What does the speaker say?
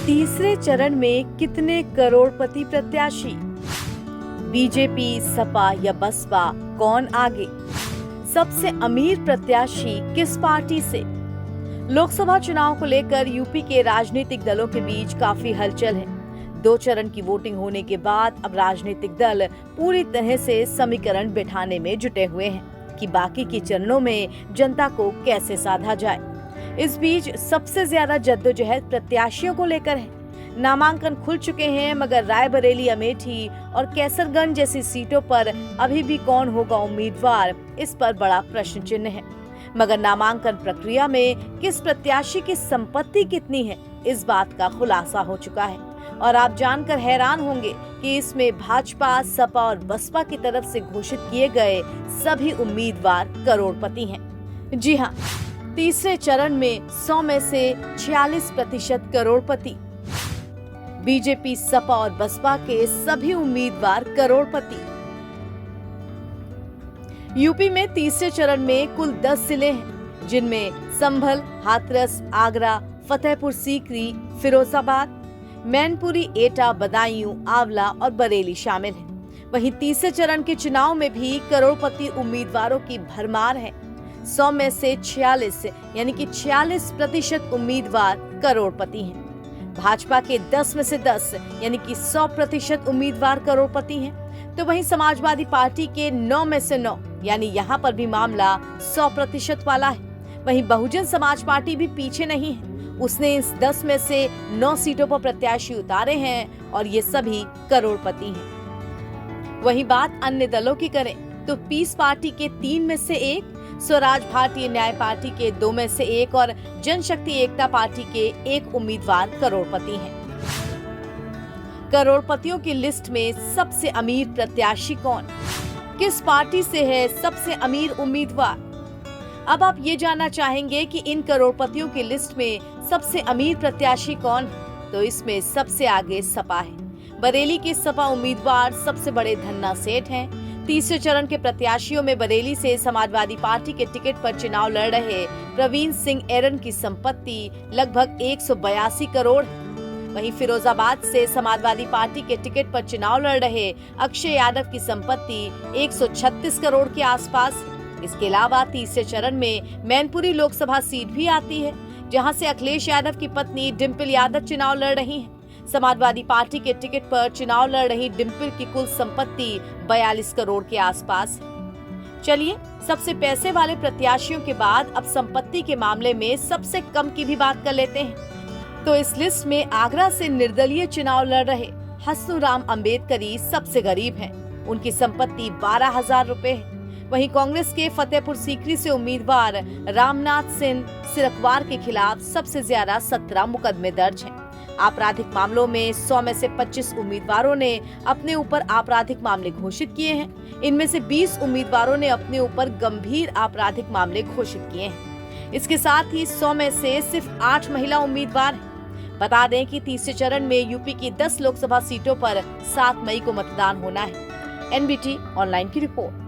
तीसरे चरण में कितने करोड़पति प्रत्याशी? बीजेपी, सपा या बसपा, कौन आगे? सबसे अमीर प्रत्याशी किस पार्टी से? लोकसभा चुनाव को लेकर यूपी के राजनीतिक दलों के बीच काफी हलचल है। 2 चरण की वोटिंग होने के बाद अब राजनीतिक दल पूरी तरह से समीकरण बिठाने में जुटे हुए हैं कि बाकी के चरणों में जनता को कैसे साधा जाए। इस बीच सबसे ज्यादा जद्दोजहद प्रत्याशियों को लेकर है। नामांकन खुल चुके हैं, मगर रायबरेली, अमेठी और कैसरगंज जैसी सीटों पर अभी भी कौन होगा उम्मीदवार, इस पर बड़ा प्रश्न चिन्ह है। मगर नामांकन प्रक्रिया में किस प्रत्याशी की संपत्ति कितनी है, इस बात का खुलासा हो चुका है। और आप जानकर हैरान होंगे कि इसमें भाजपा, सपा और बसपा की तरफ से घोषित किए गए सभी उम्मीदवार करोड़पति हैं। जी हाँ, तीसरे चरण में 100 में से 46% करोड़पति। बीजेपी, सपा और बसपा के सभी उम्मीदवार करोड़पति। यूपी में तीसरे चरण में कुल 10 जिले हैं, जिनमें संभल, हाथरस, आगरा, फतेहपुर सीकरी, फिरोजाबाद, मैनपुरी, एटा, बदायूं, आंवला और बरेली शामिल हैं। वहीं तीसरे चरण के चुनाव में भी करोड़पति उम्मीदवारों की भरमार है। 100 में से 46 यानी कि 46% उम्मीदवार करोड़पति हैं। भाजपा के 10 में से 10 यानी कि 100% उम्मीदवार करोड़पति हैं। तो वहीं समाजवादी पार्टी के 9 में से 9 यानी यहाँ पर भी मामला 100% वाला है। वहीं बहुजन समाज पार्टी भी पीछे नहीं है। उसने इस 10 में से 9 सीटों पर प्रत्याशी उतारे हैं और ये सभी करोड़पति हैं। वहीं बात अन्य दलों की करें तो पीस पार्टी के 3 में से 1, स्वराज भारतीय न्याय पार्टी के 2 में से 1 और जनशक्ति एकता पार्टी के 1 उम्मीदवार करोड़पति हैं। करोड़पतियों की लिस्ट में सबसे अमीर प्रत्याशी कौन? किस पार्टी से है सबसे अमीर उम्मीदवार? अब आप ये जानना चाहेंगे कि इन करोड़पतियों की लिस्ट में सबसे अमीर प्रत्याशी कौन है? तो इसमें सबसे आगे सपा है। बरेली के सपा उम्मीदवार सबसे बड़े धन्ना सेठ हैं। तीसरे चरण के प्रत्याशियों में बरेली से समाजवादी पार्टी के टिकट पर चुनाव लड़ रहे प्रवीण सिंह एरन की संपत्ति लगभग 182 करोड़ है। वहीं फिरोजाबाद से समाजवादी पार्टी के टिकट पर चुनाव लड़ रहे अक्षय यादव की संपत्ति 136 करोड़ के आसपास है। इसके अलावा तीसरे चरण में मैनपुरी लोकसभा सीट भी आती है, जहां से अखिलेश यादव की पत्नी डिम्पल यादव चुनाव लड़ रही हैं। समाजवादी पार्टी के टिकट पर चुनाव लड़ रही डिम्पल की कुल संपत्ति 42 करोड़ के आसपास है। चलिए, सबसे पैसे वाले प्रत्याशियों के बाद अब संपत्ति के मामले में सबसे कम की भी बात कर लेते हैं। तो इस लिस्ट में आगरा से निर्दलीय चुनाव लड़ रहे हस्सूराम अम्बेडकरी सबसे गरीब हैं। उनकी संपत्ति 12,000 रुपए है। वहीं कांग्रेस के फतेहपुर सीकरी से उम्मीदवार रामनाथ सिंह सिरकवार के खिलाफ सबसे ज्यादा 17 मुकदमे दर्ज हैं। आपराधिक मामलों में 100 में से 25 उम्मीदवारों ने अपने ऊपर आपराधिक मामले घोषित किए हैं। इनमें से 20 उम्मीदवारों ने अपने ऊपर गंभीर आपराधिक मामले घोषित किए हैं। इसके साथ ही 100 में से सिर्फ 8 महिला उम्मीदवार हैं। बता दें कि तीसरे चरण में यूपी की 10 लोकसभा सीटों पर 7 मई को मतदान होना है। एनबीटी ऑनलाइन की रिपोर्ट।